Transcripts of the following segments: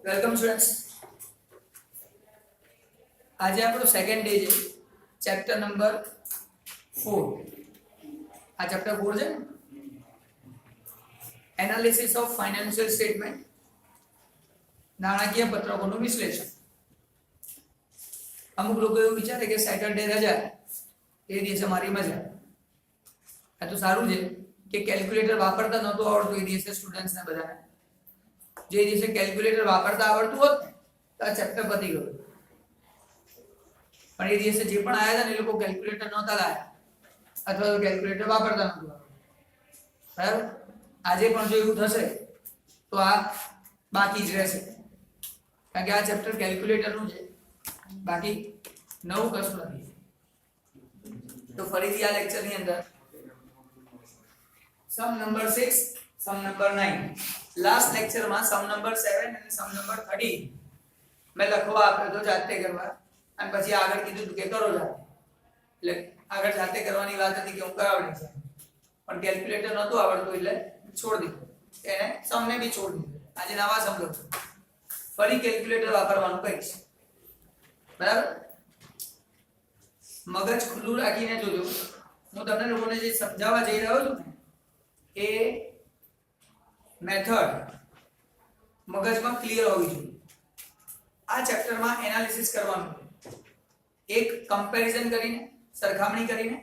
Welcome students. આજે આપણો second day છે, ચેપ્ટર નંબર 4. આ ચેપ્ટર 4 છે, એનાલિસિસ ઓફ ફાઇનાન્શિયલ સ્ટેટમેન્ટ, નાણાકીય પત્રકોનું વિશ્લેષણ. અમુક લોકો એવું વિચારે કે સેટરડે રજા, એ દિવસે મારી મજા. આ તો સારું છે કે કેલ્ક્યુલેટર વાપરતા નહોતું આવડતું એ દિવસે સ્ટુડન્ટ્સને બધાને. જે દિવસે કેલ્ક્યુલેટર વાપરતા આવડતું હોત તો આ ચેપ્ટર પતી ગયું. પણ એ દિવસે જે પણ આયા હતા ને એ લોકો કેલ્ક્યુલેટર નહોતા લાયા અથવા તો કેલ્ક્યુલેટર વાપરતા નહોતું આવડતું. બરાબર? આજે પણ જો એવું થશે તો આ બાકી જ રહેશે, કારણ કે આ ચેપ્ટર કેલ્ક્યુલેટરનું છે, બાકી નવું કશું નથી. તો ફરીથી આ લેક્ચરની અંદર sum number 6, sum number 9, last લેક્ચરમાં સમ નંબર 7 અને સમ નંબર 13 મેં લખવા આપ્યો તો જાતે કરવા, અને પછી આગળ કીધું કે કરો જાતે. એટલે આગળ જાતે કરવાની વાત હતી કે હું કરાવડી છે, પણ કેલ્ક્યુલેટર નહોતું આવડતું એટલે છોડી દીધું. એને સમને બી છોડી દીધું. આજે નવા સમ લખું, ફરી કેલ્ક્યુલેટર વાપરવાનું કહીશ. બરાબર? મગજ ખુલ્લું રાખીને જોજો. હું તમને લોકોને જે સમજાવવા જઈ રહ્યો છું ને એ મેથડ મગજમાં ક્લિયર હોવી જોઈએ. આ ચેપ્ટરમાં એનાલિસિસ કરવાનું, એક કમ્પેરિઝન કરીને, સરખામણી કરીને.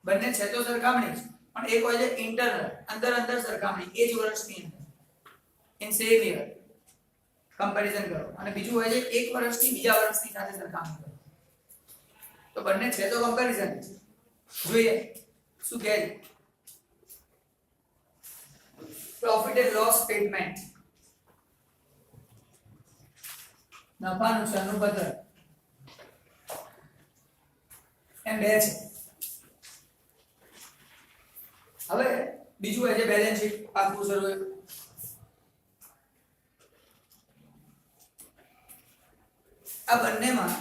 બંને છે તો સરખામણી જ, પણ એક હોય છે ઇન્ટરનલ, અંદર સરખામણી, એ જ વર્ષની અંદર ઇન સેમ યર કમ્પેરિઝન કરો, અને બીજું હોય છે એક વર્ષની બીજા વર્ષની સાથે સરખામણી કરો. તો બંને છે તો કમ્પેરિઝન. જોઈએ શું કહે છે. પ્રોફિટ એન્ડ લોસ સ્ટેટમેન્ટ, નફા નુકસાનનું પત્રક, એમ બે છે. હવે બીજું હોય છે બેલેન્સ શીટ, આખું શરૂ. આ બંનેમાં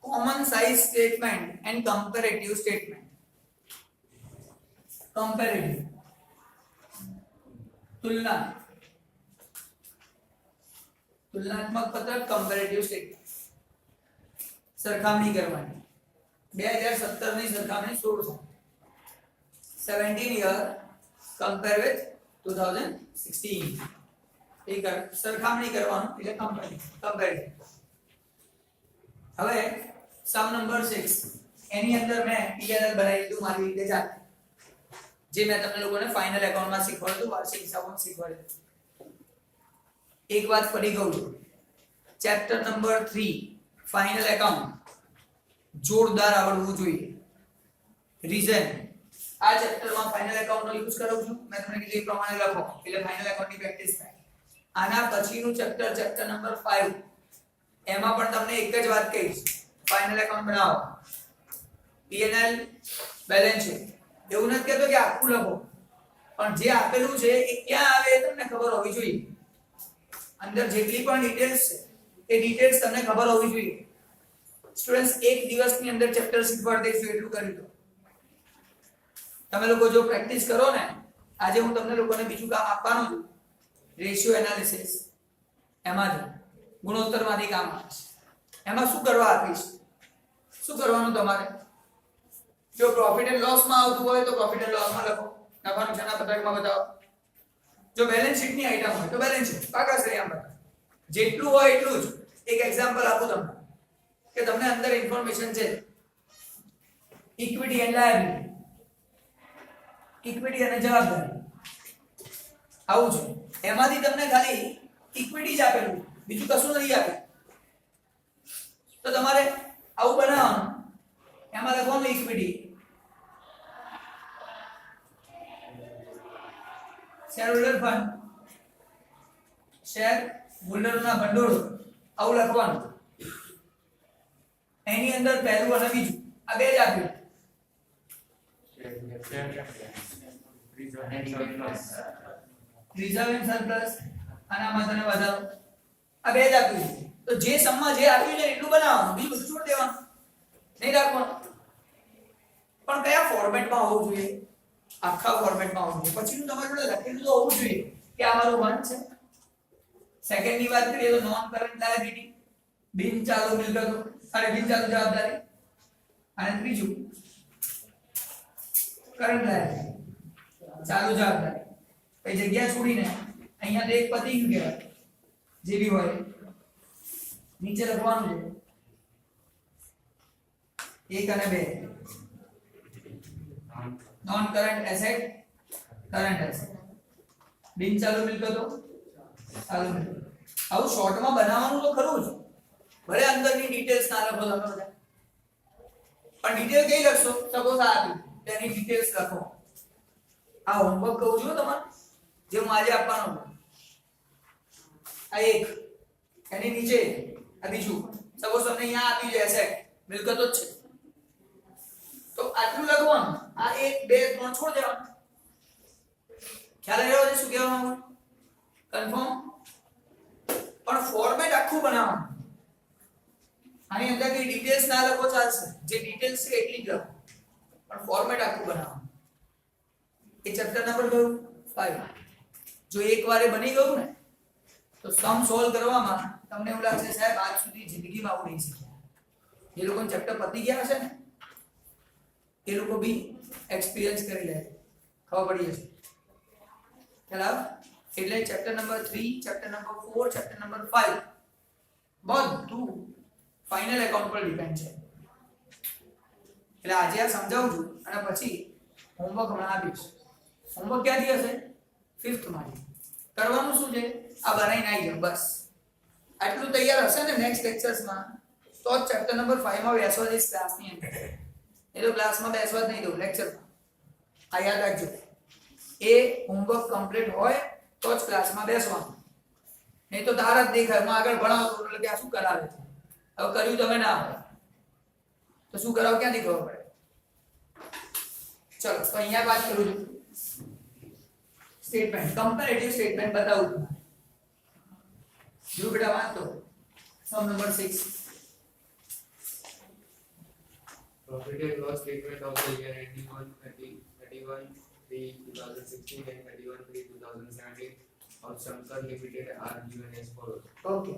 common size statement and comparative statement. Comparative તુલનાત્મક પત્રક, કમ્પેરેટિવ સ્ટેટમેન્ટ. સરખામણી કરવાની. 2017 ની સરખામણી 16 17 યર કમ્પેર વિથ 2016. એક સરખામણી કરવાનું એટલે કમ્પેરિઝન. હવે સમ નંબર 6, એની અંદર મેં પીએનએલ બનાવી દીધું મારી રીતે જાતે, જે મેં તમને લોકોને ફાઇનલ એકાઉન્ટમાં શીખવાડ્યું, વાર્ષિક હિસાબોમાં શીખવાડ્યું. એક વાત ફરી કહું છું, ચેપ્ટર નંબર 3 ફાઇનલ એકાઉન્ટ જોરદાર આવડવું જોઈએ. રીઝન, આ ચેપ્ટરમાં ફાઇનલ એકાઉન્ટનો યુઝ કરું છું. મેં તમને કીધું એ પ્રમાણે લખો એટલે ફાઇનલ એકાઉન્ટની પ્રેક્ટિસ થાય. આના પછીનું ચેપ્ટર, ચેપ્ટર નંબર 5, એમાં પણ તમને એક જ વાત કહીશ, ફાઇનલ એકાઉન્ટ બનાવો, પીએનએલ, બેલેન્સ શીટ. એવું નથી કહેતો કે આખું લખો, પણ જે આપેલું છે એ ક્યાં આવે એ તમને ખબર હોવી જોઈએ. અંદર જેટલી પણ ડિટેલ્સ છે એ ડિટેલ્સ તમને ખબર હોવી જોઈએ. સ્ટુડન્ટ્સ, એક દિવસની અંદર ચેપ્ટર શીખવાડી દઈશું એટલું કરી દો. તમે લોકો જો પ્રેક્ટિસ કરો ને, આજે હું તમને લોકોને બીજું કામ આપવાનું છું, રેશિયો એનાલિસિસ. એમાંથી ગુણોત્તરમાંથી કામ આપીશ. એમાં શું કરવા આપીશ, શું કરવાનું તમારે. જો પ્રોફિટ એન્ડ લોસ માં આવતું હોય તો પ્રોફિટ એન્ડ લોસ માં લખો, નફા નુકસાનના પત્રકમાં બતાવો. જો બેલેન્સ શીટની આઈટમ હોય તો બેલેન્સ શીટ પાકા શ્રેયામ બતાવો. જેટલું હોય એટલું જ. એક એક્ઝામ્પલ આપું તમને કે તમને અંદર ઇન્ફોર્મેશન છે ઇક્વિટી એન્ડ લાયબિલિટી, ઇક્વિટી અને જવાબદારી, આવું છે. એમાંથી તમને ખાલી ઇક્વિટી જ આપેલું, બીજું કશું નથી આપ્યું. તો તમારે આવું બનાવવાનું. એમાં લખવાનું ઇક્વિટી, શેર હોલ્ડર ફંડ, શેર હોલ્ડરોના ભંડોળ, આવું લખવાનું. એની અંદર પહેલું અને બીજું આ બે જ આપ્યું. રિઝર્વ એન્ડ સરપ્લસ, આનામાં તને વધારો, આ બે જ આપ્યું. તો જે સમમાં જે આપ્યું છે એટલું બનાવવાનું, બીજું બધું છોડી દેવાનું, નહીં રાખવાનું. પણ કયા ફોર્મેટમાં હોવું જોઈએ, આખા ફોર્મેટમાં હોવું જોઈએ. પછીનું તમારી જોડે લખેલું તો હોવું જોઈએ કે આ મારું 1 છે, સેકન્ડ ની વાત કરીએ તો નોન કરંટ લાયબિલિટી, બિન ચાલુ મિલકતો અને બિન ચાલુ જવાબદારી. અને ત્રીજું કરંટ લાયબિલિટી, ચાલુ જવાબદારી. એ જગ્યા છોડીને અહીંયા તો એક પતી ગયું કહેવાય, જે બી હોય નીચે લખવાનું છે 1 અને 2, non current asset, current asset, બિન ચાલુ મિલકતો, ચાલુ મિલકતો. આવું શોર્ટમાં બનાવવાનું તો ખરું જ, ભલે અંદરની ડિટેલ્સ ના લખો તમે બધા, પણ ડિટેલ કઈ લખશો? સપોઝ આ આપ્યું તેની ડિટેલ્સ લખો. આ હોમવર્ક કહું છું તમારે, જે હું આજે આપવાનો છું. આ એક, એની નીચે આ બીજું. સપોઝ તમને અહીંયા આપી છે એસેટ, મિલકતો જ છે, તો આટલું લખવાનું. આ 1 2 3 છોડ દેવાનું. ખ્યાલ આવ્યો છે શું કહેવા માંગુ? કન્ફર્મ? પણ ફોર્મેટ આખું બનાવવાનું. આની અંદર કઈ ડિટેલ્સ ના લખો ચાલશે, જે ડિટેલ્સ છે એટલી જ લખો, પણ ફોર્મેટ આખું બનાવવાનું. એ ચેપ્ટર નંબર કયું? 5. જો એકવાર એ બની ગયું ને તો સમ સોલ્વ કરવામાં તમને એવું લાગશે સાહેબ આજ સુધી જિંદગીમાં આવું નહીં શીખ્યા. જે લોકોને ચેપ્ટર પતી ગયા હશે ને એ લોકો બી એક્સપિરિયન્સ કરી લે, ખબર પડી જશે. ખ્યાલ? એટલે chapter number 3, chapter number 4, chapter number 5 બધું ફાઇનલ એકાઉન્ટ પર ડિપેન્ડ છે. એટલે આજે આ સમજાવું છું અને પછી હોમવર્ક હમણાં આપીશ. હોમવર્ક ક્યાંથી હશે? 5th માંથી. કરવાનું શું છે? આ બનાવીને આવી જાવ બસ. આટલું તૈયાર હશે ને નેક્સ્ટ લેક્ચર્સમાં તો જ ચેપ્ટર નંબર 5 માં બેસવા દઈશ ક્લાસની અંદર. એ તો ક્લાસમાં બેસવા જ નહીં દઉં, લેક્ચરમાં. આ યાદ રાખજો. એ હોમવર્ક કમ્પ્લીટ હોય તો જ ક્લાસમાં બેસવાનું. નહીં તો તાર જ દેખાય હું આગળ ભણાવતો એટલે કે આ શું કરાવે છે. હવે કર્યું તમે ના હોય તો શું કરાવ ક્યાંથી ખબર પડે? ચલો તો અહીંયા વાત કરું છું. સ્ટેટમેન્ટ, કમ્પેરેટિવ સ્ટેટમેન્ટ બતાવું છું. જો બેટા વાંચો સમ number 6. Profit and loss statement of the year ending on 31/3/2016 and 31/3/2017 of Shankar Limited are given as follows. Okay,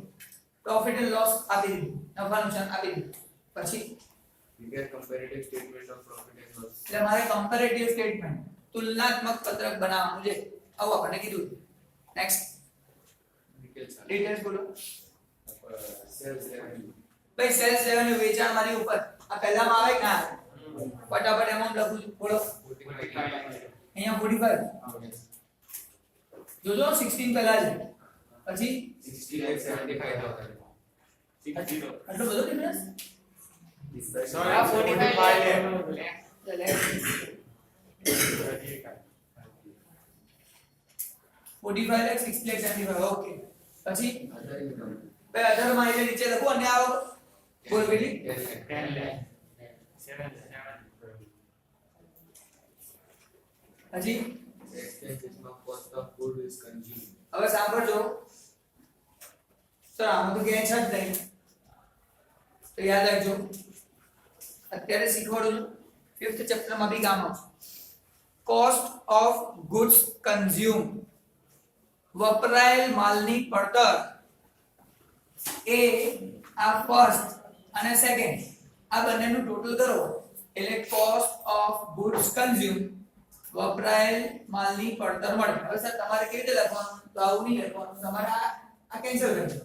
profit and loss આપી દીધું, નફા નુકસાન આપી દીધું. પછી Prepare comparative statement of profit and loss. એટલે મારે કમ્પેરેટિવ સ્ટેટમેન્ટ તુલનાત્મક પત્રક બનાવવાનું છે. આવું આપણને કીધું. નેક્સ્ટ ડિટેલ્સ બોલો. Sales revenue. ભાઈ સેલ્સ રેવન્યુ વેચાણમાંથી ઉપર આ પહેલામાં આવે કે ના આવે? ફટાફટ એમાઉન્ટ લખું છું. બોલો. 45. અહીંયા 45 જોજો 16 પહેલા છે. પછી 60,75,000. આટલો બધો ડિફરન્સ? આ 45 45 લાખ 60,75,000 ઓકે. પછી Other income. બે અઢાર માં એટલે નીચે લખું અને આવો બોલ પેલી 10 lakh. હજી Expenses of cost of goods is consumed. હવે સાંભળજો સર આમાં તો ક્યાંય છે જ નહીં તો યાદ રાખજો અત્યારે શીખવાડું છું 5th ચેપ્ટર માં બી કામ આવશે. કોસ્ટ ઓફ ગુડ્સ કન્ઝ્યુમ, વપરાયેલ માલની પડતર એ આ ફર્સ્ટ અને સેકન્ડ આ બંનેનું ટોટલ કરો એટલે કોસ્ટ ઓફ ગુડ્સ કન્ઝ્યુમ વપરાયેલ માલની પડતર મળે. હવે સર તમારે કેવી રીતે લખવાનું? તો આવું નહીં લખવાનું, તમારે આ કેન્સલ કરજો.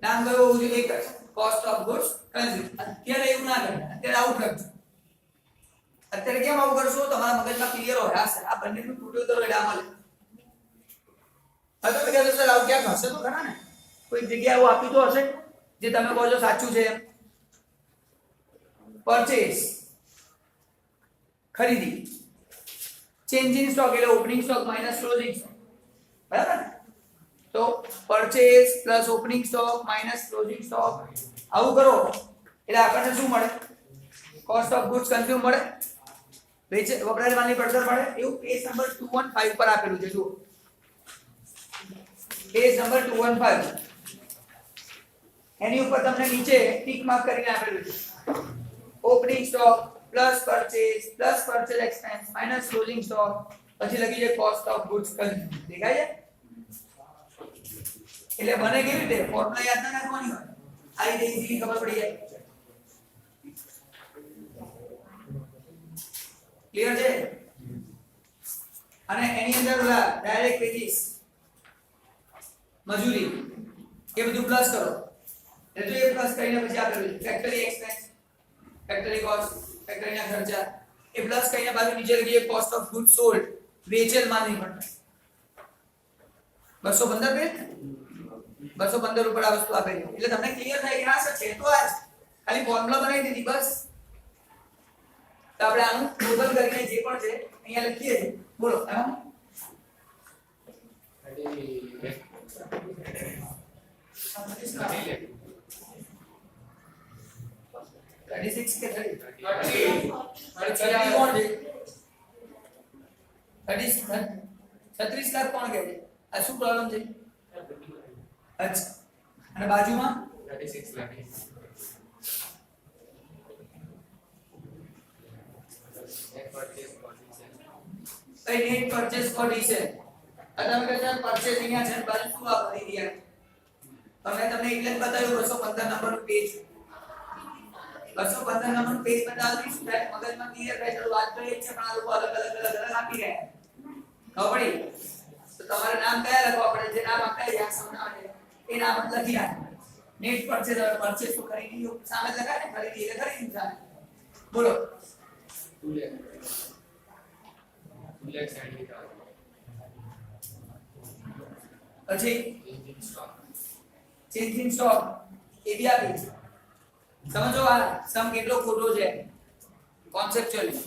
નામ કયું હોવું જોઈએ? એક જ, કોસ્ટ ઓફ ગુડ્સ કન્ઝ્યુમ. અત્યારે એવું ના કરતા, અત્યારે આઉટ રાખજો. અત્યારે કેમ આવું કરશો? તમારા મગજમાં ક્લિયર હોય આ બંનેનું ટોટલ કરો એટલે આ મળે. હવે તમે કહેશો સર આવું ક્યાંક હશે તો ખરા ને, કોઈ જગ્યાએ આવું આપ્યું તો હશે જે તમે કહો છો સાચું છે. પરચેસ ખરીદી, ચેન્જ ઇન સ્ટોક એટલે opening stock minus closing stock, બરાબર? તો purchase plus opening stock minus closing stock આવું કરો એટલે આપણને શું મળે? કોસ્ટ ઓફ ગુડ્સ કન્ઝ્યુમ મળે, વપરાયેલ માલની પડતર મળે. એવું પેજ નંબર 215 પર આપેલું છે. જુઓ પેજ નંબર 215 એની ઉપર તમને નીચે ટિક માર્ક કરીને આપેલું છે. Opening stock plus purchase expense minus closing stock પછી લખી છે કોસ્ટ ઓફ ગુડ્સ કન્ઝ્યુમ. દેખાય છે? એટલે બને કેવી રીતે ફોર્મ્યુલા યાદ ના રાખવાની હોય આ રીતે ઈઝીલી ખબર પડી જાય ક્લિયર છે અને એની અંદર ડાયરેક્ટ વેજીસ મજૂરી એ બધું પ્લસ કરો એટલે એ પ્લસ કરીને પછી આપેલું factory expense factory cost factory ના ખર્ચા એ પ્લસ કરીને બાજુ નીચે લખીએ કોસ્ટ ઓફ ગુડ સોલ્ડ વેચેલ માલ નહીં પણ 215 પેજ 215 ઉપર આ વસ્તુ આપેલી એટલે તમને ક્લિયર થાય કે હા સર છે તો આ જ ખાલી ફોર્મ્યુલા બનાવી દીધી બસ તો આપણે આનું ટોટલ કરીને જે પણ છે અહીંયા લખીએ છીએ બોલો એમાં 36 કે 30 કોણ છે 36 લાખ કોણ કહે છે આ શું પ્રોબ્લેમ છે અચ્છા અને બાજુમાં 36 lakh net purchase condition કઈ નેટ પરચેસ કોન્ડિશન તમે કહો પરચેસ અહીંયા છે બાજુ શું આ ભરી રહ્યા તમને એટલે જ બતાવ્યું 215 નંબરનું પેજ 215 નંબરનું પેજ બતાવવાથી શું થાય મગજમાં ક્લિયર થાય ચલો વાત તો એ જ છે પણ આ લોકો અલગ આપી રહ્યા ખબર પડી તો તમારે નામ કયા લખવા પડે જે નામ આપ્યા છે આ સમજાવવા એ નામ જ લખી નાખો નેટ પરચેસ તો ખરીદી સામે લગાડે ને ખરીદી એટલે ખરીદી સામે બોલો 2 lakh 2,70,000 પછી engine stock change in stock A B આપી સમજો આ સમ કેટલો ખોટો છે કોન્સેપ્ચ્યુઅલી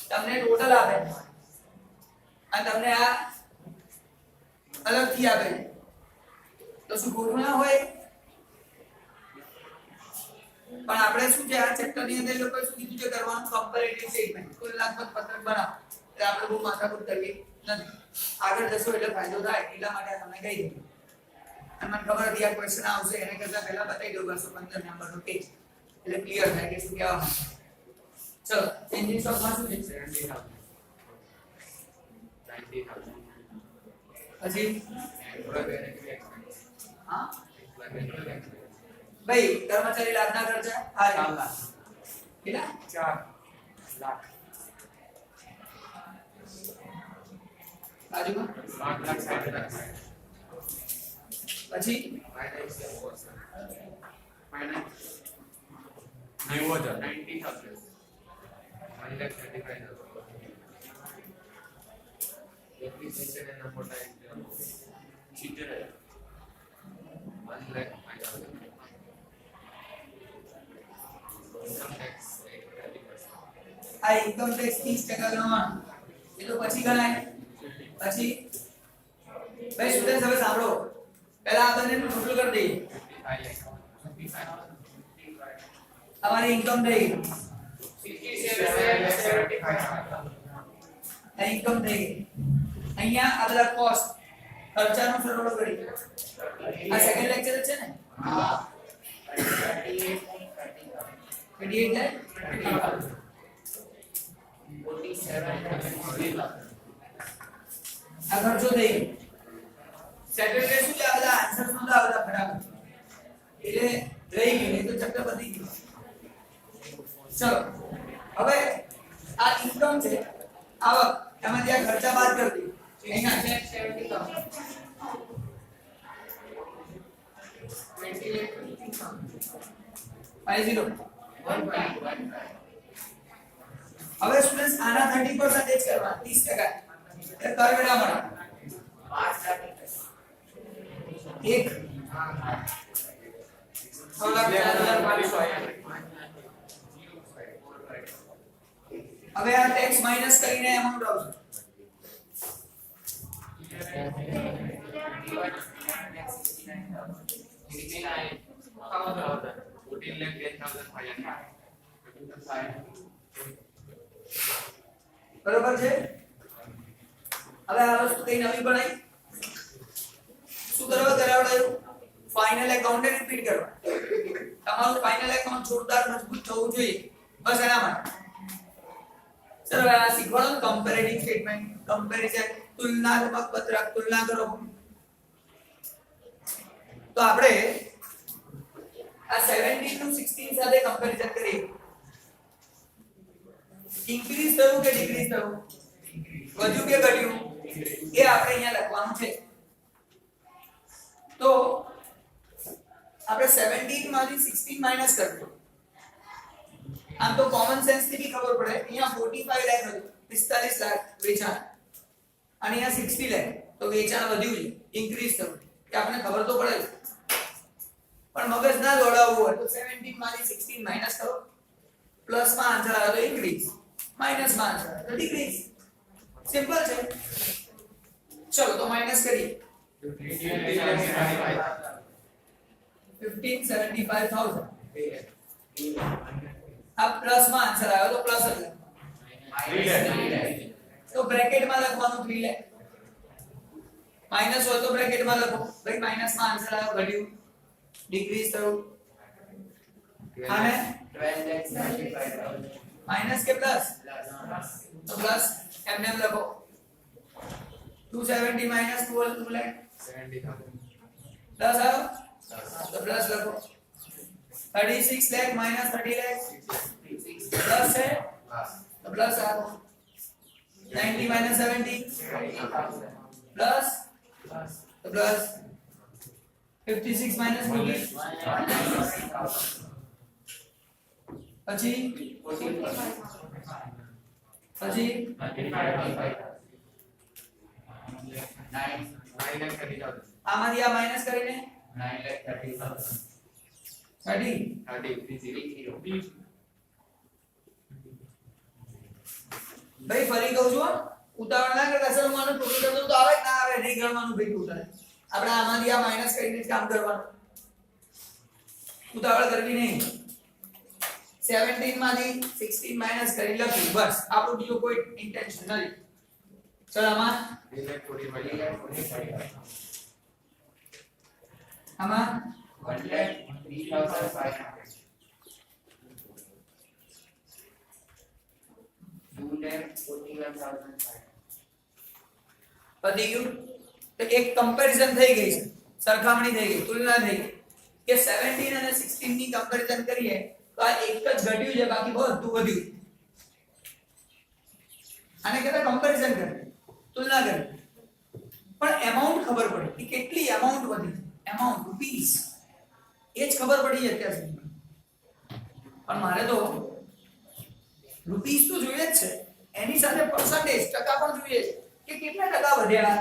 તમને ટોટલ આપે અને તમને આ અલગથી આપે તો શું ખોટું ના હોય પણ આપણે શું છે આ ચેપ્ટર ની અંદર લોકો શું કીધું છે કરવાનું કમ્પેરેટિવ સ્ટેટમેન્ટ તુલનાત્મક પત્રક બનાવો એટલે આપણે બહુ માથાકૂટ કરવી નથી આગળ જશો એટલે ફાયદો થાય એટલા માટે તમને કહી દઉં અને મને ખબર હતી આ ક્વેશ્ચન આવશે એને કરતા પહેલા બતાવી દઉં 215 નંબરનો પેજ એટલે ક્લિયર થાય કે શું કહેવા માંગે ચલો એન્જિન સ્ટોકમાં શું છે 70,000 90,000 પછી employee benefit expense હા employee benefit expense ભાઈ કર્મચારી લાભના ખર્ચા આ રીતે. કેટલા 4 લાખ બાજુમાં 5,60,000 પછી financial cost finance 90,000 90,000 1,35,000 depreciation and amortization 70,000 1,05,000 income tax 30%. આ ઇન્કમ ટેક્સ 30% ગણવાનું એ તો પછી ગણાય પછી ભાઈ સ્ટુડન્ટ હવે સાંભળો પહેલા આ બંનેનું ટોટલ કરી દઈએ 55 અમારી ઇન્કમ થઈ ગઈ 67,75,000 આ ઇન્કમ થઈ ગઈ અહીંયા આ બધા કોસ્ટ ખર્ચાનો સરવાળો કરી આ સેકન્ડ લેક્ચર છે ને હા 28 ને 47,000 આ ખર્ચો થઈ ગયો સેટરડે શું છે આ બધા આન્સર શું હતા બધા ફટાફટ એટલે રહી ગયું એ તો ચેપ્ટર પતી ગયું ચલો હવે આ ઇન્કમ છે આવક એમાં ત્યાં ખર્ચા બાદ કરી દઈએ અહીંયા 50 હવે સ્ટુડન્ટ્સ આના 30% કરવા 30% એટલે કર વેળા મળે 1 હવે આ ટેક્સ માઈનસ કરીને એમાઉન્ટ આવશે બરોબર છે હવે આ વસ્તુ કઈ નવી બનાવી શું કરવા કરાવડાયું ફાઇનલ એકાઉન્ટ રિપીટ કરવા તમારું ફાઇનલ એકાઉન્ટ જોરદાર મજબૂત થવું જોઈએ બસ એના માટે સર આ શીખવાડો કમ્પેરેટિવ સ્ટેટમેન્ટ કમ્પેરિઝન તુલનાત્મક પત્રક તુલના કરો તો આપણે આ 17 નું 16 સાથે કમ્પેરિઝન કરીએ. ઇન્ક્રીઝ થયું કે ડિક્રીઝ થયું, વધ્યું કે ઘટ્યું, એ આપણે અહીંયા લખવાનું છે. તો આપણે 17 માંથી 16 માઈનસ કરજો. આમ તો કોમન સેન્સ થી બી ખબર પડે. અહીંયા 45 લાખ હતું, 45 લાખ વેચાણ, અને અહીંયા 60 લાખ, તો વેચાણ વધ્યું છે, ઇન્ક્રીઝ થયું, કે આપણે ખબર તો પડે. પણ મગજ ના દોડાવવું હોય તો 17 માંથી 16 માઈનસ કરો, પ્લસ માં આન્સર આવે તો ઇન્ક્રીઝ, માઈનસ માં આન્સર આવે તો ડિક્રીઝ. સિમ્પલ છે. ચલો તો માઈનસ કરીએ. 15,75,000 આ પ્લસ માં આન્સર આવ્યો તો પ્લસ જ લખવાનું. તો બ્રેકેટ માં લખવાનું 3 લાખ, માઈનસ હોય તો બ્રેકેટ માં લખો. ભાઈ માઈનસ માં આન્સર આવ્યો, ઘટ્યું, ડિક્રીઝ થયું. અને માઈનસ કે પ્લસ, તો પ્લસ એમને એમ લખો. 270 માઈનસ 2 લાખ, 70,000 પ્લસ આવ્યો તો પ્લસ લખો. 36 લાખ માઈનસ 30 લાખ, પ્લસ છે તો પ્લસ આવ્યો. 90 માઈનસ 70 પ્લસ તો પ્લસ. 56 માઈનસ 40 પછી આમાંથી આ માઈનસ કરીને 30. ભાઈ ફરી કહું છું, ઉતાવળ ના કરતા. સર માનું ટોટલ કરતો તો આવે કે ના આવે, નહીં ગણવાનું ભેગું ઉતારે. આપણે આમાંથી આ માઈનસ કરીને જ કામ કરવાનું, ઉતાવળ કરવી નહીં. 17 માંથી 16 માઈનસ કરી લખ્યું, બસ. આપણું બીજું કોઈ ઇન્ટેન્શન નથી. ચલ આમાં આમાં 2,41,500. પતી ગયું. તો એક કમ્પેરિઝન થઈ ગઈ છે, સરખામણી થઈ ગઈ, તુલના થઈ ગઈ કે 17 અને 16 ની કમ્પેરિઝન કરીએ તો આ એક જ ઘટ્યું છે, બાકી બધું વધ્યું. આને કહેવાય કમ્પેરિઝન કરવી, તુલના કરવી. પણ એમાઉન્ટ ખબર પડે કે કેટલી એમાઉન્ટ વધી, એમાઉન્ટ રૂપીસ એ જ ખબર પડી અત્યાર સુધી. પણ મારે તો રૂપીસ તો જોઈએ જ છે, એની સાથે પર્સન્ટેજ ટકા પણ જોઈએ છે કે કેટલા ટકા વધ્યા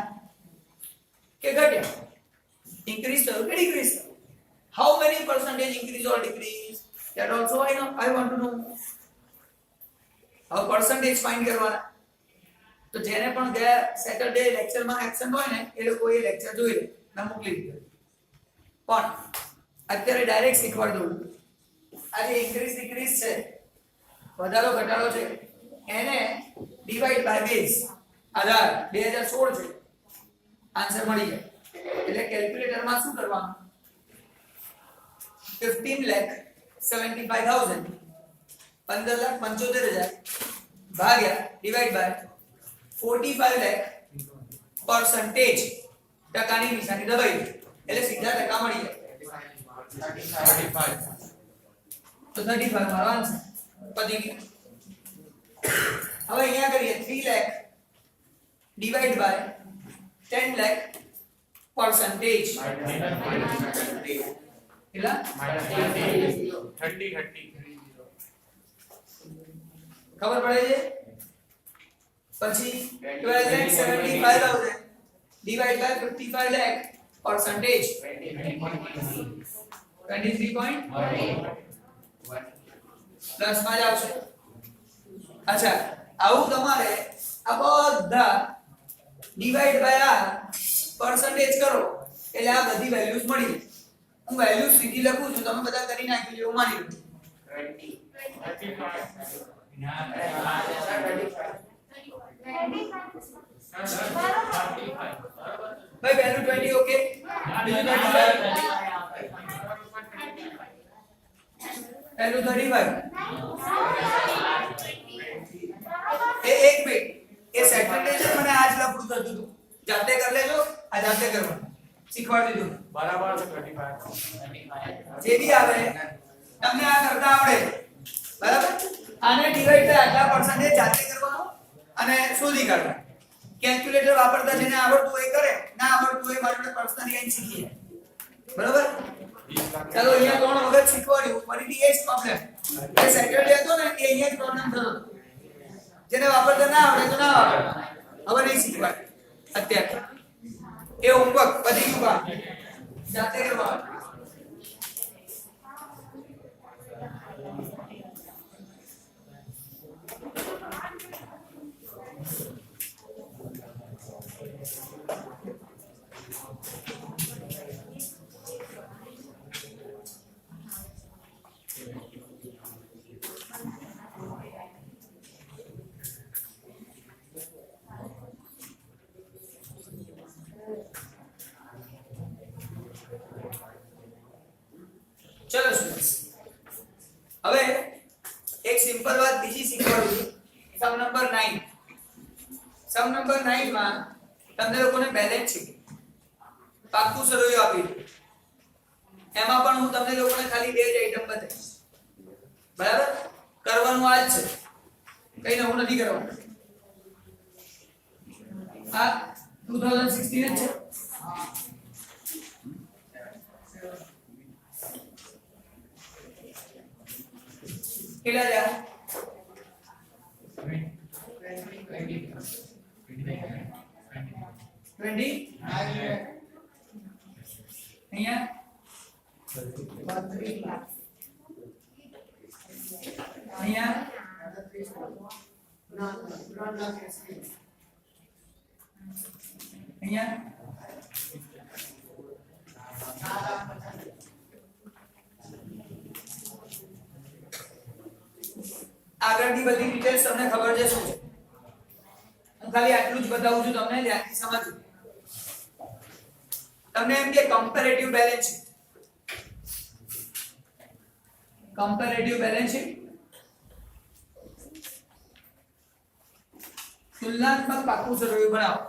કે ઘટ્યા, ઇન્ક્રીઝ થયું કે ડિક્રીઝ થયું. How many percentage increase or decrease, that also I want to know. હવે percentage find કરવાના. તો જેને પણ ગયા સેટરડે લેક્ચર માં એક્શન હોય ને એ લોકો એ લેક્ચર જોઈ લે, મેં મોકલી દીધો. પણ અત્યારે ડાયરેક્ટ શીખવાડ દઉં. આ જે ઇન્ક્રીઝ ડિક્રીઝ છે, વધારો ઘટાડો છે, એને ડિવાઇડ બાય બેઝ આધાર 2016 છે, આન્સર મળી જાય. એટલે કેલ્ક્યુલેટર માં શું કરવાનું, 15,75,000 15,75,000 ભાગ્યા ડિવાઇડ બાય 45 લાખ પરસેન્ટેજ, ટકાની નિશાની દબાઈ દે એટલે સીધા ટકા મળી જાય. 35 તો 35 મારો આન્સર. પતી ગયું. હવે અહીંયા કરીએ 3 lakh divide by 10 lakh percentage, કેટલા 30 ખબર પડે છે. પછી 12,75,000 divide by 55 lakh percentage 23.1 plus માં જ આવશે. અચ્છા, આવું તમારે આ બધા ડિવાઇડ બાય આ પરસેન્ટેજ કરો એટલે આ બધી વેલ્યુઝ મળી. હું વેલ્યુઝ સીધી લખું છું, તમે બધા કરી નાખી લો, માની લો. ભાઈ વેલ્યુ 20 ઓકે, બીજું 35 વેલ્યુ 35. એક મિનિટ, એ સેકન્ડ મને આજ લખવું થતું હતું, જાતે કરી લેજો, આ જાતે કરવાનું શીખવા. શીખવાડી દીધું બરાબર છે 25 જે બી આવે તમને આ કરતા આવડે બરાબર આને ડિવાઈડ બાય આટલા પર્સન્ટેજ જાતે કરવાનો અને શોધી કાઢવાનું કેલ્ક્યુલેટર વાપરતા જેને આવડતું હોય એ કરે ના આવડતું હોય મારે પર્સનલી અહીં શીખીએ બરાબર ચાલો અહીંયા 3 વખત શીખવાડ્યું ફરીથી એ જ પ્રોબ્લેમ એ સેટરડે હતો ને એ અહીંયા જ પ્રોબ્લેમ થતો હતો જેને વાપરતા ના આવડે તો ના વાપરે હવે નહીં શીખવાય અત્યારે એ હોમવર્ક બધી ગયું કામ જાતે કરવાનું ચલો સ્ટુડન્ટ્સ હવે એક સિમ્પલ વાત બીજી શીખવાડું સમ નંબર 9 સમ નંબર 9 માં તમને લોકોને બેલેન્સ છે પાક્કું સરળિયો આપી દઉં એમાં પણ હું તમને લોકોને ખાલી બે જ આઈટમ બતાવીશ બરાબર કરવાનું આ જ છે કઈ નવું નથી કરવાનું આ 2016 જ છે કેટલા રહ્યા 20 અહીંયા 32 લાખ અહીંયા 3 લાખ 80 અહીંયા આગળની બધી ડિટેલ્સ તમને ખબર છે શું છે હું ખાલી આટલું જ બતાવું છું તમને ધ્યાનથી સમજજો તમને એમ કે કમ્પેરેટિવ બેલેન્સ શીટ તુલનાત્મક પાકું સરળિયું બનાવો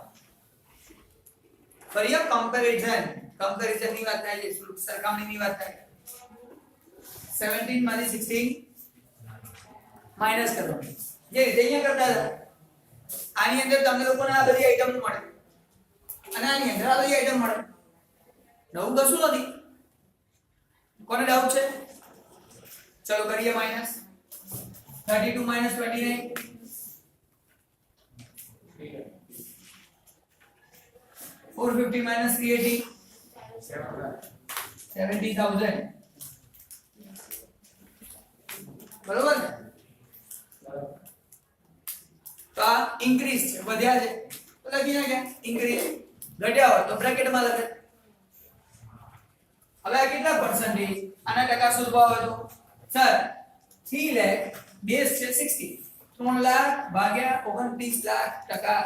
ફરી કમ્પેરિઝન ની વાત થાય છે સરખામણીની વાત થાય 17 માંથી 16 માઈનસ કરવાનું જે રીતે અહીંયા કરતા હતા આની અંદર તમને લોકોને આ બધી આઈટમ મળે અને આની અંદર આ બધી આઈટમ મળે નવું કશું નથી કોને ડાઉટ છે ચલો કરીએ માઈનસ 32 minus 29 450 minus 380 70,000 બરોબર ને તો આ ઇન્ક્રીઝ છે વધ્યા છે તો લખી નાખ્યા ઇન્ક્રીઝ ઘટ્યા હોય તો બ્રેકેટમાં લખે હવે આ કેટલા પર્સન્ટેજ આના ટકા શોધવા હોય તો સર 3 લાખ બેઝ છે 60 3 લાખ ભાગ્યા 29 લાખ ટકા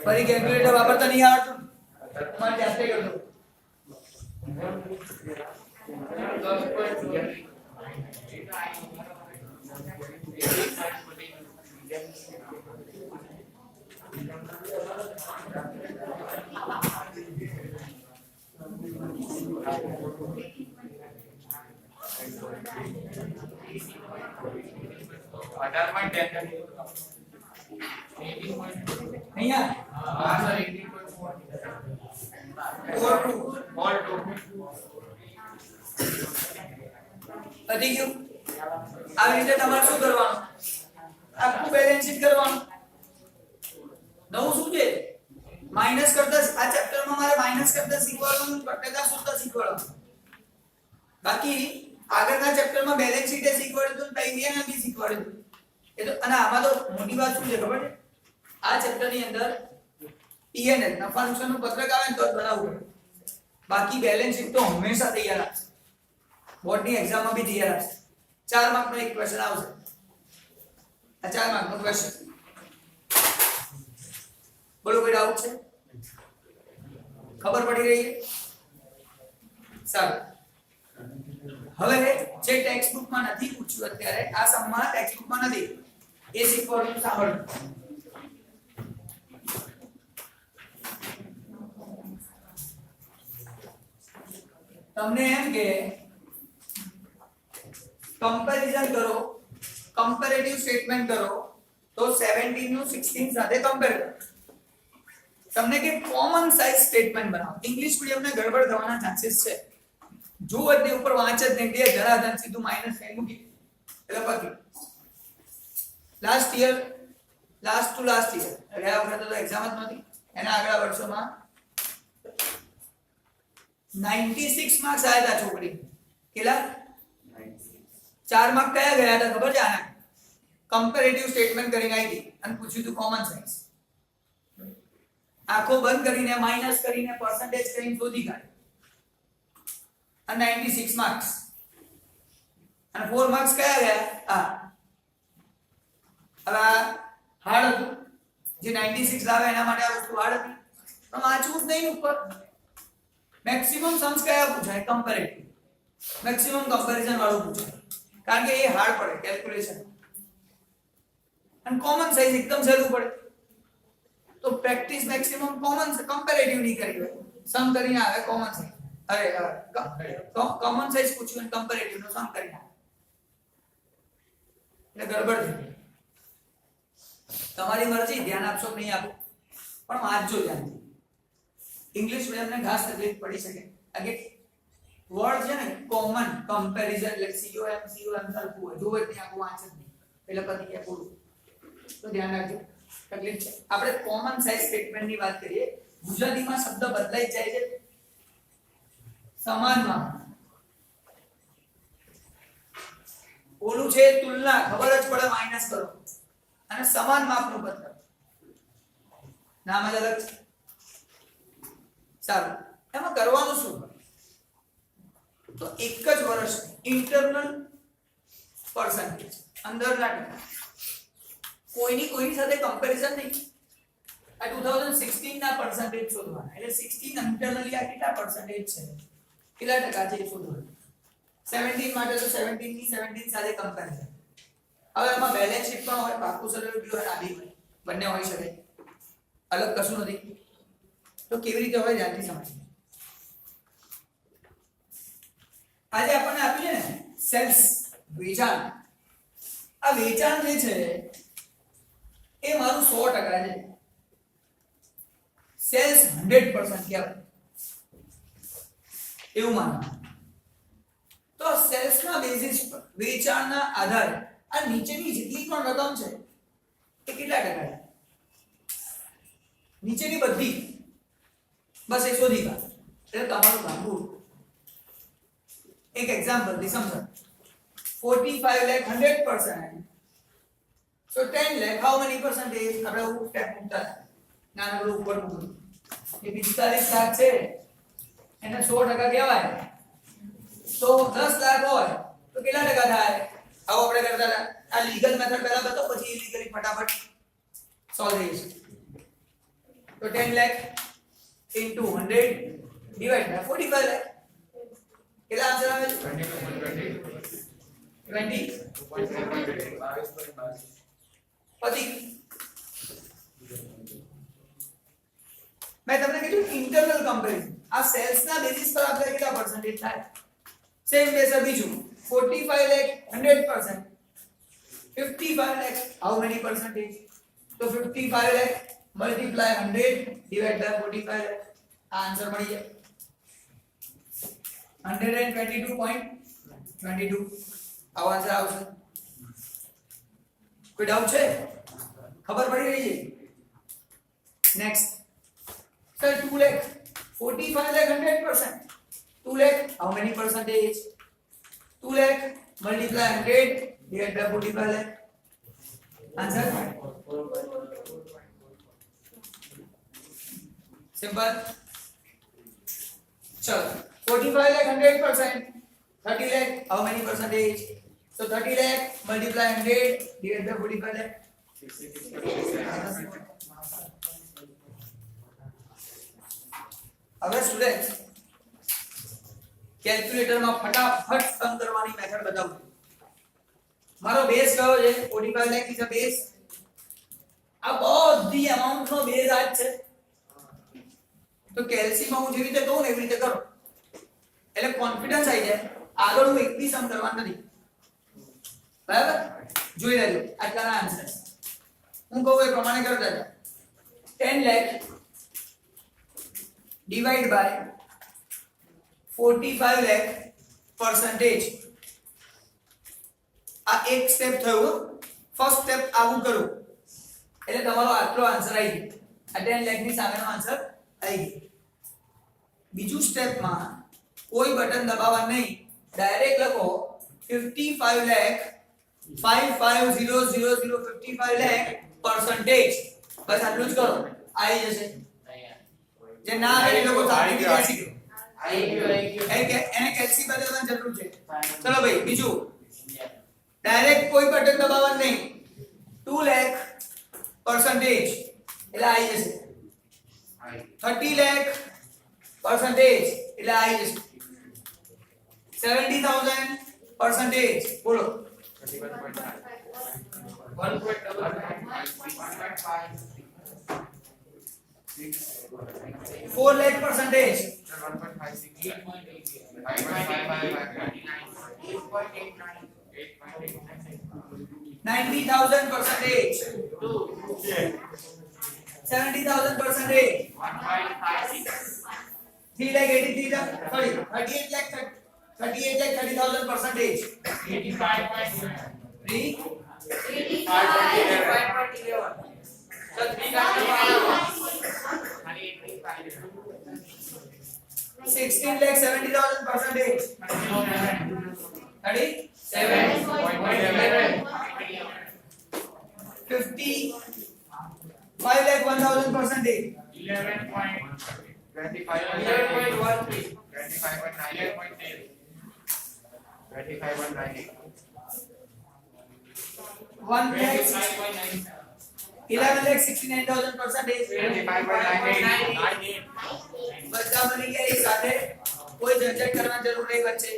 ફરી કેલ્ક્યુલેટર વાપરતા નહીં આવડતું તમારે જાતે કરજો અહીંયા પતી ગયું આવી રીતે તમારે શું કરવાનું આખું બેલેન્સ શીટ કરવાનું નવું શું છે માઈનસ કરતા આ ચેપ્ટરમાં મારે માઈનસ કરતા શીખવાડવાનું ટકા શોધતા શીખવાડવાનું બાકી આગળના ચેપ્ટરમાં બેલેન્સ શીટ શીખવાડ્યું તો પીએનએલ બી શીખવાડ્યું એ તો અને આમાં તો મોટી વાત શું છે ખબર છે આ ચેપ્ટરની અંદર પીએનએલ નફા નુકસાનનું પત્રક આવે ને તો જ બનાવવું પડે બાકી બેલેન્સ શીટ તો હંમેશા તૈયાર રાખશે બોર્ડની એક્ઝામમાં બી તૈયાર રાખશે 4 માર્કનો એક ક્વેશ્ચન આવશે આ 4 માર્કનો ક્વેશ્ચન બોલો કોઈ ડાઉટ છે ખબર પડી રહી છે સારું, હવે જે ટેક્સ્ટ બુકમાં નથી પૂછ્યું અત્યારે, આ સમમાં ટેક્સ્ટ બુકમાં નથી, એ શીખવાનું સાંભળો. તમને એમ કે કમ્પેરિઝન કરો, કમ્પેરેટિવ સ્ટેટમેન્ટ કરો, તો 17 નું 16 સાથે કમ્પેર કરો. તમને કે કોમન સાઇઝ સ્ટેટમેન્ટ બનાવો. ઇંગ્લિશ મીડિયમને ગડબડ થવાના ચાન્સીસ છે. જો એટલે ઉપર વાંચ જ નહીં દે, જરા ધન સીધું માઈનસ કઈ મૂકી એટલે પતી. Last year, last two last year, ગયા વખતે તો એક્ઝામ જ નહોતી, એના આગલા વર્ષોમાં 96 માર્ક્સ આયા હતા છોકરી. કેટલા? 4 માર્ક કયા ગયા હતા ખબર છે આના? કમ્પેરેટિવ સ્ટેટમેન્ટ કરીને આવી હતી અને પૂછ્યું હતું કોમન સાઇઝ. આંખો બંધ કરીને માઈનસ કરીને પર્સન્ટેજ કરીને શોધી કાઢ્યું. અને 96 માર્ક્સ. અને 4 માર્ક્સ કયા ગયા? આ હવે હાર્ડ હતું. જે 96 લાવે એના માટે આ વસ્તુ હાર્ડ હતી. પણ વાંચવું જ નહીં ઉપર. મેક્સિમમ सम्स કયા પૂછાય? કમ્પેરેટિવ. મેક્સિમમ કમ્પેરિઝન વાળું પૂછાય. કારણ કે એ હાર્ડ પડે કેલ્ક્યુલેશન. અને કોમન સાઇઝ એકદમ સહેલું પડે. તો પ્રેક્ટિસ મેક્સિમમ કોમન કમ્પેરેટિવ ની કરી હોય. સમ કરીને આવે કોમન સાઇઝ. અરે કોમન સાઇઝ પૂછ્યું અને કમ્પેરેટિવ નો સમ કરીને આવે. એટલે ગડબડ થઈ ગઈ. તમારી મરજી, ધ્યાન આપશો કે નહીં આપો, પણ વાંચજો ધ્યાનથી. ઇંગ્લિશ મીડિયમને ખાસ તકલીફ પડી શકે. કારણ કે વર્ડ છે ને કોમન કમ્પેરિઝન એટલે COM સરખું હોય. જો એટલે આખું વાંચ જ નહીં એટલે પતી ગયા પૂરું. તો ધ્યાન રાખજો, તકલીફ છે. આપણે કોમન સાઇઝ સ્ટેટમેન્ટની વાત કરીએ. ગુજરાતીમાં શબ્દ બદલાઈ જાય છે. સમાન માપ, ઓલું છે તુલના, ખબર જ પડે માઈનસ કરો. અને સમાન માપનું પત્ર, નામ જ અલગ છે. સારું, એમાં કરવાનું શું? તો એક જ વર્ષ ઇન્ટરનલ પર્સન્ટેજ, અંદરના ટકા. કોઈની સાથે કમ્પેરિઝન નહીં. આ 2016 ના પર્સન્ટેજ શોધવાના. એટલે 16 ઇન્ટરનલી આ કેટલા પર્સન્ટેજ છે, કેટલા ટકા છે એ શોધવાનું. 17 માટે તો 17 ની 17 સાથે કમ્પેરિઝન. હવે એમાં બેલેન્સ શીટ પણ હોય, પાકું સરળ હોય, આડી હોય, બંને હોઈ શકે, અલગ કશું નથી. તો કેવી રીતે હોય ધ્યાનથી સમજીએ. આજે આપણને આપ્યું છે ને સેલ્સ, વેચાણ. આ વેચાણ જે છે એ મારું 100% છે. સેલ્સ 100% કહેવાય એવું માનો. તો સેલ્સના બેઝિસ પર, વેચાણના આધારે આ નીચેની જેટલી પણ રકમ છે એ કેટલા ટકા છે? નીચેની બધી બસ એ શોધી કાઢો. એટલે તમારું કામ પૂરું. એક એક્ઝામ્પલ થી સમજો. 45 lakh 100%. So 10 lakh how many percentage? આપણે હું સ્ટેપ મૂકતા નાના બધું ઉપર મૂકું. એ 45 લાખ છે એને 100% કહેવાય. તો 10 લાખ હોય તો કેટલા ટકા થાય? આવો આપણે કરતા હતા. આ લીગલ મેથડ પહેલા બતાવો, પછી ઇલીગલી ફટાફટ સોલ્વ થઈ જશે. તો 10 lakh into 100 divided by 45 lakh. કેટલા આન્સર આવે છે? 20. પછી મેં તમને કીધું ઇન્ટરનલ કમ્પેરિઝન. આ સેલ્સ ના બેસિસ પર આપણે કેટલા પર્સન્ટેજ થાય? સેમ બેસર બીજું 45 lakh 100%. 55 lakh how many percentage? તો 55 lakh multiply 100 divided by 45 lakh. આ આન્સર મળી જાય 122.22. આવો આન્સર આવશે. કોઈ ડાઉટ છે? ખબર પડી રહી છે? Next sir 2 lakh 45 lakh 100%. 2 lakh how many percentage? 2 lakh multiply 100 divided by 45 lakh. Answer simple. चलो 45 lakh 100%. 30 lakh how many percentage? So 30 lakh multiply 100 divided by 45 lakh. હવે સ્ટુડન્ટ કેલ્ક્યુલેટરમાં ફટાફટ સમ કરવાની મેથડ બતાવું છું. મારો બેઝ કયો છે? 45 લાખ ઇઝ અ બેઝ. આ બધી અમાઉન્ટ નો બેઝ આ જ છે. તો કેલ્સીમાં હું જેવી રીતે કહું ને એવી રીતે કરો એટલે કોન્ફિડન્સ આવી જાય. આગળ હું એક બી સમ કરવાનું નથી. બરાબર? જોઈ લેજો આટલાના આન્સર. હું કહું એ પ્રમાણે કરતા જાઓ. 10 lakh divide by 45 lakh percentage. આ એક સ્ટેપ થયું. ફર્સ્ટ સ્ટેપ આવું કરું એટલે તમારો આટલો આન્સર આવી ગયો. આ 10 લાખ ની સામેનો આન્સર આવી ગયો. બીજું સ્ટેપમાં કોઈ બટન દબાવવા નહીં, ડાયરેક્ટ લખો 55 લાખ 55,000,55 લાખ percentage. બસ આટલું જ કરો, આવી જશે. જે ના આવે એ લોકો સારી કેલ્સી કરો. એને કેલ્સી બદલવાની જરૂર છે. ચલો ભાઈ બીજું, ડાયરેક્ટ કોઈ બટન દબાવવાનું નહીં, 2 લાખ percentage એટલે આવી જશે. 30 લાખ percentage એટલે આવી જશે. 70,000 percentage બોલો. 4 lakh percentage 90,000 percentage 70,000 percentage 3 lakh 83,000 sorry 38 lakh 30,000 percentage 16 lakh 70,000 percentage 55 lakh 1,000 percentage 1 lakh 11 lakh 69,000 percentage બધા બની ગયા એક સાથે. કોઈ ઝંઝટ કરવાની જરૂર નહીં વચ્ચે.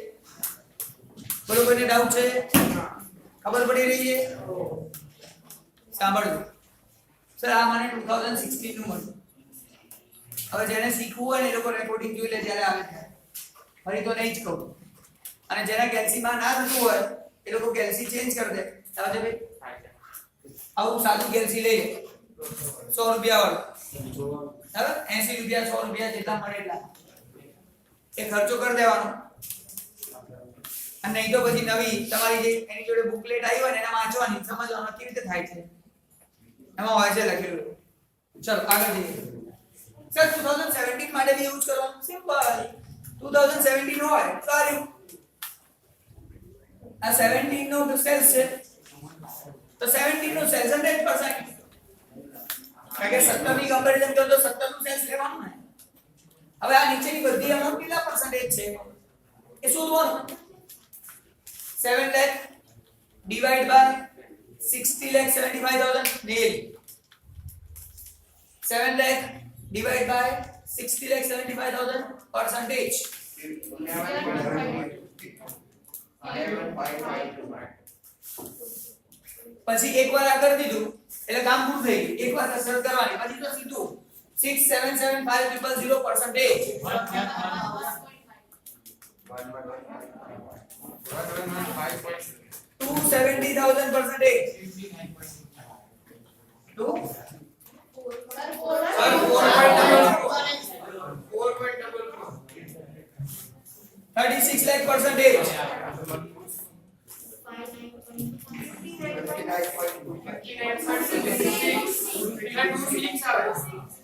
બરોબર ને? ડાઉટ છે? ખબર પડી રહી છે? સાંભળજો સર, આ મને 2016 નું મળ્યું. હવે જેને શીખવું હોય ને એ લોકો રેકોર્ડિંગ જોઈ લે જ્યારે આવે ત્યારે. ફરી તો નહીં જ કહું. અને જેને કેલ્સીમાં ના થતું હોય એ લોકો કેલ્સી ચેન્જ કરી દે. સમજે ભાઈ? આવું સાદું કેલ્સી લઈ લે 100 રૂપિયા વાળું. બરાબર? 80 રૂપિયા 100 રૂપિયા જેટલા મળે એટલા એ ખર્ચો કરી દેવાનો. અને નહીં તો પછી નવી તમારી જે એની જોડે બુકલેટ આવી હોય ને એને વાંચવાની, સમજવાનું કેવી રીતે થાય છે. એમાં હોય છે લખેલું. ચલો આગળ જઈએ. સર 2017 માટે બી યુઝ કરવાનું સિમ્પલ. 2017 હોય સારું. આ 17 નો સેલ્સ છે તો 17 નું સેલ્સ 100%. કારણ કે 17 ની કમ્પેરીઝન કરો તો 17 નું સેલ્સ લેવાનું ને. હવે આ નીચેની બધી અમાઉન્ટ કેટલા પરસેન્ટેજ છે એ શોધવાનું. 7 lakh divided by 60,75,000 nail. 7 lakh divided by 60,75,000 percentage. પછી એકવાર આ કરી દીધું એટલે કામ પૂરું થઈ ગયું. એકવાર કસરત કરવાની પછી તો સીધું 6,775,000 percentage 270,000 percentage 36 lakh percentage 59.2.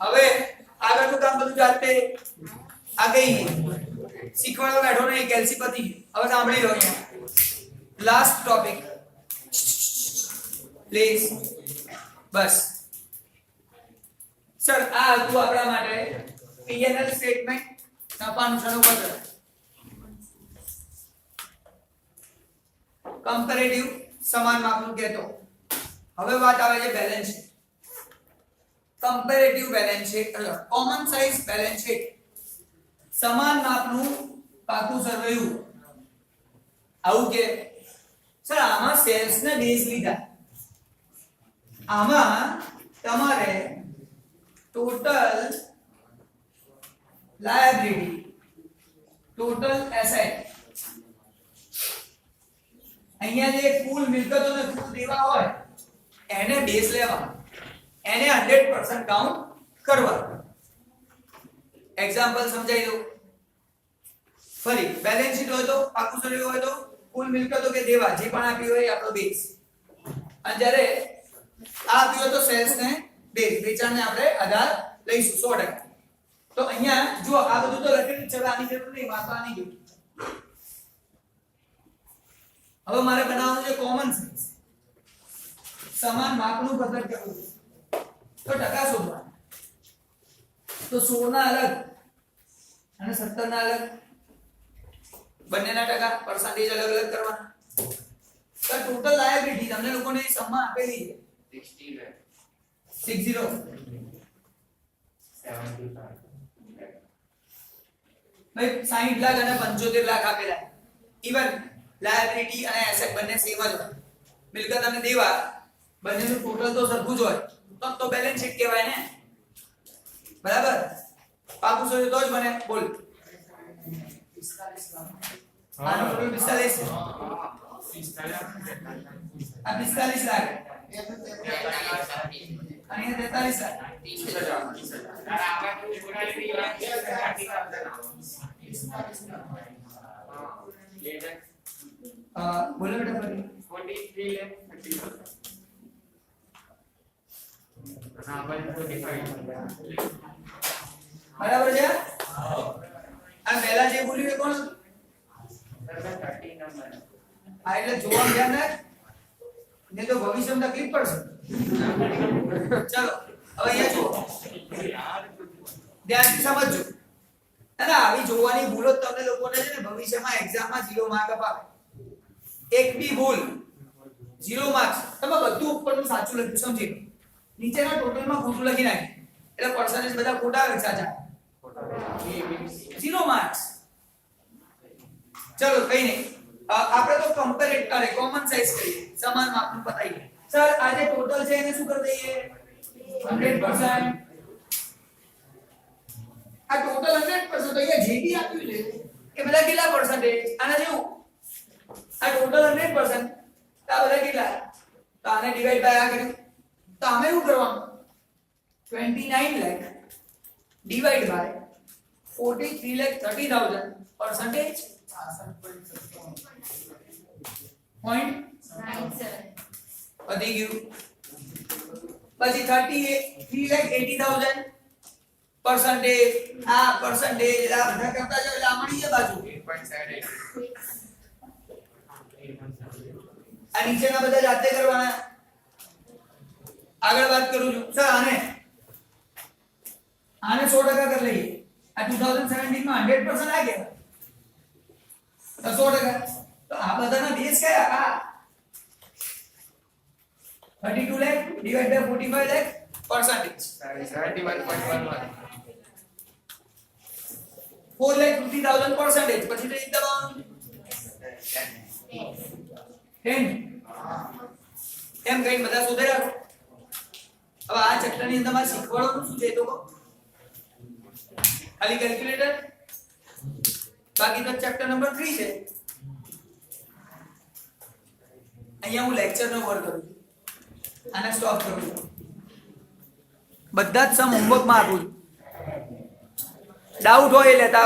હવે આગળનું કામ બધું જાતે આ ગઈ શીખવાડવા બેઠો નહીં, કેલ્સી પતિ. હવે સાંભળી લો અહીંયા last topic please. Bus sir આ હતું આપણા માટે પીએનએલ સ્ટેટમેન્ટ, નફા નુકસાન ઉપર કમ્પેરેટિવ સમાન માપનું કહેતો. હવે વાત આવે છે balance sheet. Comparative balance sheet, common size balance sheet. સમાન માપનું પાકું સરવૈયું આવું કે સર આમાં સેલ્સ ને બેઝ લીધા આમાં તમારે ટોટલ લાયબિલિટી ટોટલ એસેટ અહીંયા જે કુલ મિલકતો ને કુલ દેવા હોય એને બેઝ લેવા એને 100% કાઉન્ટ કરવા એક્ઝામ્પલ સમજાઈ દઉં ફરી બેલેન્સ શીટ હોય તો પાકું સરવૈયું હોય તો કુલ મિલકતો કે દેવા જે પણ આપ્યું હોય એ આપણો બેઝ અને જ્યારે આ આપ્યું હોય તો સેલ્સ ને બેઝ વેચાણને આપણે આધાર લઈશું 100% તો અહીંયા જો આ બધું તો લખેલું છે હવે આની જરૂર નહીં વાંચવાની ગયું હવે મારે બનાવવાનું છે કોમન સેન્સ સમાન માપનું પદ્ધત કરવું તો ટકા શોધવાના તો 16 ના અલગ અને 17 ના અલગ બંનેના ટકા પર્સન્ટેજ અલગ અલગ કરવાના તો ટોટલ લાયબિલિટી તમને લોકોને સમમાં આપેલી છે 60 lakh 60 75 ભાઈ 60 લાખ અને 75 લાખ આપેલા ઇવન લાયબિલિટી અને એસેટ બંને સેમ જ હોય મિલકત અને દેવા બંનેનું ટોટલ તો સરખું જ હોય તો બેલેન્સ શીટ કહેવાય ને બરાબર પાકું સોય તો જ બને બોલ આનો ટોટલ 45 આ 45 લાખ અને 43 લાખ બોલો બેટા ફરી 43 lakh 30,000. બરાબર છે આ પહેલા જે બોલ્યું એ કોણ હતું? આ એટલે જોવા ધ્યાન રાખ ને તો ભવિષ્યમાં તકલીફ પડશે ચલો હવે અહીંયા જુઓ ધ્યાનથી સમજજો અને આવી જોવાની ભૂલો જ તમને લોકોને છે ને ભવિષ્યમાં એક્ઝામમાં 0 માર્ક અપાવે એક બી ભૂલ 0 માર્ક્સ તમે બધું ઉપરનું સાચું લખ્યું સમજી લો નીચેના ટોટલમાં ખોટું લખી નાખ્યું એટલે પર્સન્ટેજ બધા ખોટા આવે સાચા 0 માર્ક્સ ચલો કઈ નહીં આપણે તો કમ્પેરેટ કરે કોમન સાઇઝ કરીએ સમાન માપનું પતાઈએ સર આ જે ટોટલ છે એને શું કરી દઈએ 100% આ ટોટલ 100% તો અહીંયા જે બી આપ્યું છે એ બધા કેટલા પર્સન્ટેજ આના જેવું આ ટોટલ 100% તો આ બધા કેટલા તો આને ડિવાઇડ બાય આ કર્યું તો આમે શું કરવાનું 29 lakh divide by 43,30,000 percentage point 97 વધી ગયું પછી 3,80,000 percentage આ percentage આ બધા કરતા જાવ એટલે આ મળી જાય બાજુ 8.78 આ નીચેના બધા જાતે કરવાના આગળ વાત કરું છું સર આને 100% કરી લઈએ આ 2017 માં 100% આ ગયા તો 100% તો આ બધાના બેઝ કયા આ 32 lakh divided by 45 lakh percentage 71.11 4,50,000 percentage પછી તો એકદમ 10 એમ કઈ બધા શોધે રાખો હવે આ ચેપ્ટર ની અંદર મારે શીખવાડવાનું શું છે તો કહો ખાલી કેલ્ક્યુલેટર બાકી તો ચેપ્ટર નંબર 3 છે અહીંયા હું લેક્ચર નો વર્ક કરું છું આને સ્ટોપ કરું છું બધા જ સમ હોમવર્ક માં આપું છું ડાઉટ હોય એ લેતા આવો